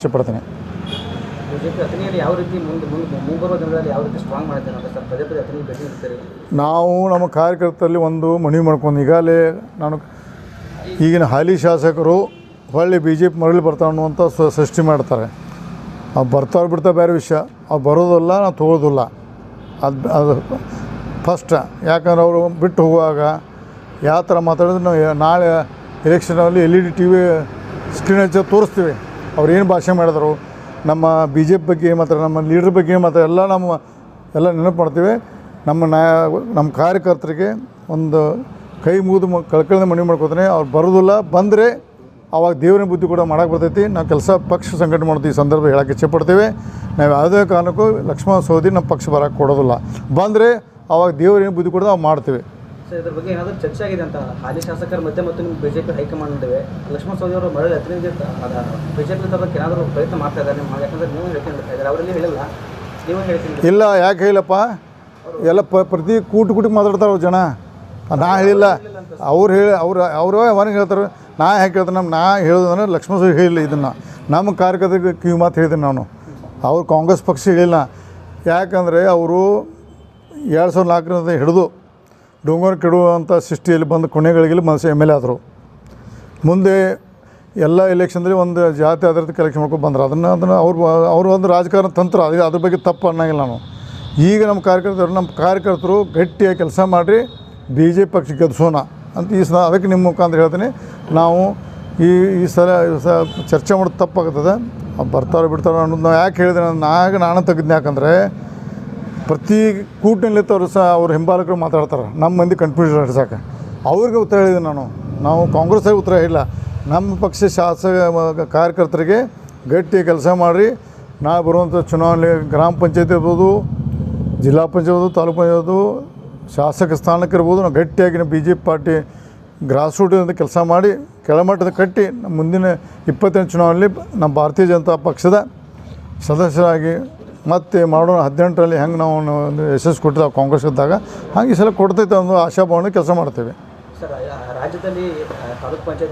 ಇಷ್ಟಪಡ್ತೀನಿ. ಬಿಜೆಪಿ ಅಥಣಿಯಲ್ಲಿ ಯಾವ ರೀತಿ ಮುಂಬರುವ ದಿನಗಳಲ್ಲಿ ಯಾವ ರೀತಿ ಸ್ಟ್ರಾಂಗ್ ಮಾಡ್ತೇನೆ ಅಂತ ಸರ್ ಪದೇ ಪದೇ ಅಥಣಿ ಭೇಟಿ ನೀಡ್ತಾರೆ. ನಾವು ನಮ್ಮ ಕಾರ್ಯಕರ್ತರಲ್ಲಿ ಒಂದು ಮನವಿ ಮಾಡ್ಕೊಂಡು ಈಗಾಗಲೇ ನಾನು ಈಗಿನ ಹಾಲಿ ಶಾಸಕರು ಹೊಳ್ಳಿ BJP ಮರಳಿ ಬರ್ತಾವೆ ಅನ್ನುವಂಥ ಸೃಷ್ಟಿ ಮಾಡ್ತಾರೆ. ಅವ್ರು ಬರ್ತಾವ್ರು ಬಿಡ್ತಾ ಬೇರೆ ವಿಷಯ, ಅವ್ರು ಬರೋದಿಲ್ಲ, ನಾವು ತೊಗೊಳೋದಿಲ್ಲ. ಅದು ಫಸ್ಟ್. ಯಾಕಂದ್ರೆ ಅವರು ಬಿಟ್ಟು ಹೋಗುವಾಗ ಯಾವ ಥರ ಮಾತಾಡಿದ್ರೆ ನಾವು ನಾಳೆ ಎಲೆಕ್ಷನಲ್ಲಿ LED TV ಸ್ಕ್ರೀನ್ ಹಚ್ಚಿ ತೋರಿಸ್ತೀವಿ ಅವ್ರು ಏನು ಭಾಷೆ ಮಾಡಿದ್ರು, ನಮ್ಮ BJP ಬಗ್ಗೆ ಏನು ಮಾತಾಡ್ತಾರೆ, ನಮ್ಮ ಲೀಡ್ರ್ ಬಗ್ಗೆ ಏನು ಮಾತಾಡ್ತಾರೆ, ಎಲ್ಲ ನೆನಪು ಮಾಡ್ತೀವಿ. ನಮ್ಮ ಕಾರ್ಯಕರ್ತರಿಗೆ ಒಂದು ಕೈ ಮುಗಿದು ಕಳ್ಕೊಳ್ಳೋದು ಮನವಿ ಮಾಡ್ಕೋತೀನಿ. ಅವ್ರು ಬರೋದಿಲ್ಲ, ಬಂದರೆ ಆವಾಗ ದೇವರಿನ ಬುದ್ಧಿ ಕೂಡ ಮಾಡೋಕ್ಕೆ ಬರ್ತೈತಿ. ನಾವು ಪಕ್ಷ ಸಂಘಟನೆ ಮಾಡ್ತೀವಿ. ಈ ಸಂದರ್ಭ ಹೇಳೋಕ್ಕೆ ಇಚ್ಛೆಪಡ್ತೀವಿ. ನಾವು ಯಾವುದೇ ಕಾರಣಕ್ಕೂ ಲಕ್ಷ್ಮಣ ಸವದಿ ನಮ್ಮ ಪಕ್ಷ ಬರೋಕ್ಕೆ ಕೊಡೋದಿಲ್ಲ. ಬಂದರೆ ಆವಾಗ ದೇವರಿನ ಬುದ್ಧಿ ಕೂಡ ನಾವು ಮಾಡ್ತೀವಿ. ಸರ್, ಇದ್ರ ಬಗ್ಗೆ ಏನಾದರೂ ಚರ್ಚೆ ಆಗಿದೆ ಅಂತ ಹಾಲಿ ಶಾಸಕರ ಮಧ್ಯೆ ಮತ್ತು ನಿಮ್ಮ BJP ಹೈಕಮಾಂಡ್ ನಡುವೆ ಲಕ್ಷ್ಮಣ ಸವದಿ ಅವರು ಮರಳಿ ಅಥಣಿಗೆ BJP ತರಕ್ಕೆ ಏನಾದರೂ ಪ್ರಯತ್ನ ಮಾಡ್ತಾ ಇದ್ದಾರೆ ನಿಮ್ಮ? ಯಾಕಂದರೆ ನೀವು ಹೇಳ್ತಾ ಇದ್ದಾರೆ, ಅವರಲ್ಲಿ ಹೇಳಿಲ್ಲ, ನೀವು ಹೇಳ್ತೀನಿ. ಇಲ್ಲ, ಯಾಕೆ ಹೇಳಿಲ್ಲಪ್ಪ, ಎಲ್ಲ ಪ್ರತಿ ಕೂಟಕ್ಕೆ ಮಾತಾಡ್ತಾರೆ ಜನ. ನಾ ಹೇಳಿಲ್ಲ, ಅವರು ಅವನಿಗೆ ಹೇಳ್ತಾರೆ. ನಾ ಯಾಕೆ ಹೇಳ್ತಾರೆ, ನಾ ಹೇಳೋದಂದ್ರೆ ಲಕ್ಷ್ಮಣ ಸವದಿ ಹೇಳಿಲ್ಲ. ಇದನ್ನು ನಮ್ಮ ಕಾರ್ಯಕರ್ತರಿಗೆ ಕಿವಿ ಮಾತು ಹೇಳಿದ್ದೀನಿ ನಾನು. ಅವ್ರು ಕಾಂಗ್ರೆಸ್ ಪಕ್ಷ ಹೇಳಿಲ್ಲ. ಯಾಕಂದರೆ ಅವರು 2004ರಿಂದ ಹಿಡಿದು ಡೊಂಗರ್ ಕೆಡುವಂಥ ಸೃಷ್ಟಿಯಲ್ಲಿ ಬಂದು ಕೊನೆಗಳಿಗೆ MLA ಆದರು. ಮುಂದೆ ಎಲ್ಲ ಎಲೆಕ್ಷನ್ದಲ್ಲಿ ಒಂದು ಜಾತಿ ಆಧಾರಿತ ಎಲೆಕ್ಷನ್ ಮಾಡ್ಕೊಂಡು ಬಂದರು. ಅದನ್ನು ಅವರು ಒಂದು ರಾಜಕಾರಣ ತಂತ್ರ, ಅದ್ರ ಬಗ್ಗೆ ತಪ್ಪು ಅನ್ನೋಂಗಿಲ್ಲ ನಾನು. ಈಗ ನಮ್ಮ ಕಾರ್ಯಕರ್ತರು ಗಟ್ಟಿಯಾಗಿ ಕೆಲಸ ಮಾಡಿ BJP ಪಕ್ಷ ಗೆಲ್ಲಿಸೋಣ ಅಂತ ಅದಕ್ಕೆ ನಿಮ್ಮ ಮುಖಾಂತರ ಹೇಳ್ತೀನಿ. ನಾವು ಈ ಸಲ ಚರ್ಚೆ ಮಾಡೋದು ತಪ್ಪಾಗ್ತದೆ. ಬರ್ತಾರೆ ಬಿಡ್ತಾರೆ ಅನ್ನೋದು ನಾವು ಯಾಕೆ ಹೇಳಿದೆ, ನಾನು ತೆಗೆದ್ನಿ. ಯಾಕಂದರೆ ಪ್ರತಿ ಕೂಟನಲ್ಲಿತ್ತವರು ಅವ್ರ ಹಿಂಬಾಲಕರು ಮಾತಾಡ್ತಾರೆ, ನಮ್ಮ ಮಂದಿ ಕನ್ಫ್ಯೂಷನ್ ಹಿಡ್ಸೋಕೆ. ಅವ್ರಿಗೆ ಉತ್ತರ ಹೇಳಿದ್ದೀನಿ ನಾವು ಕಾಂಗ್ರೆಸ್ಸಾಗಿ ಉತ್ತರ ಇಲ್ಲ. ನಮ್ಮ ಪಕ್ಷ ಕಾರ್ಯಕರ್ತರಿಗೆ ಗಟ್ಟಿ ಕೆಲಸ ಮಾಡಿ ನಾ ಬರುವಂಥ ಚುನಾವಣೆ ಗ್ರಾಮ ಪಂಚಾಯತ್ ಇರ್ಬೋದು, ಜಿಲ್ಲಾ ಪಂಚಾಯತ್ ಇರ್ಬೋದು, ತಾಲೂಕು ಪಂಚಾಯತ್, ಶಾಸಕ ಸ್ಥಾನಕ್ಕೆ ಇರ್ಬೋದು, ನಾವು ಗಟ್ಟಿಯಾಗಿ BJP ಪಾರ್ಟಿ ಗ್ರಾಸ್ ರೂಟಿಂದ ಕೆಲಸ ಮಾಡಿ ಕೆಳಮಟ್ಟದ ಕಟ್ಟಿ ಮುಂದಿನ 28 ಚುನಾವಣೆಯಲ್ಲಿ ನಮ್ಮ ಭಾರತೀಯ ಜನತಾ ಪಕ್ಷದ ಸದಸ್ಯರಾಗಿ ಮತ್ತೆ ಮಾಡೋಣ. 18ರಲ್ಲಿ ಹೆಂಗೆ ನಾವು ಯಶಸ್ಸು ಕೊಟ್ಟಿದ್ದಾವೆ ಕಾಂಗ್ರೆಸ್ ಇದ್ದಾಗ, ಹಾಗೆ ಈ ಸಲ ಕೊಡ್ತೈತೆ ಅನ್ನೋ ಆಶಾಭಾವನೆ ಕೆಲಸ ಮಾಡ್ತೇವೆ. ಸರ್, ರಾಜ್ಯದಲ್ಲಿ ತಾಲೂಕು ಪಂಚಾಯತ್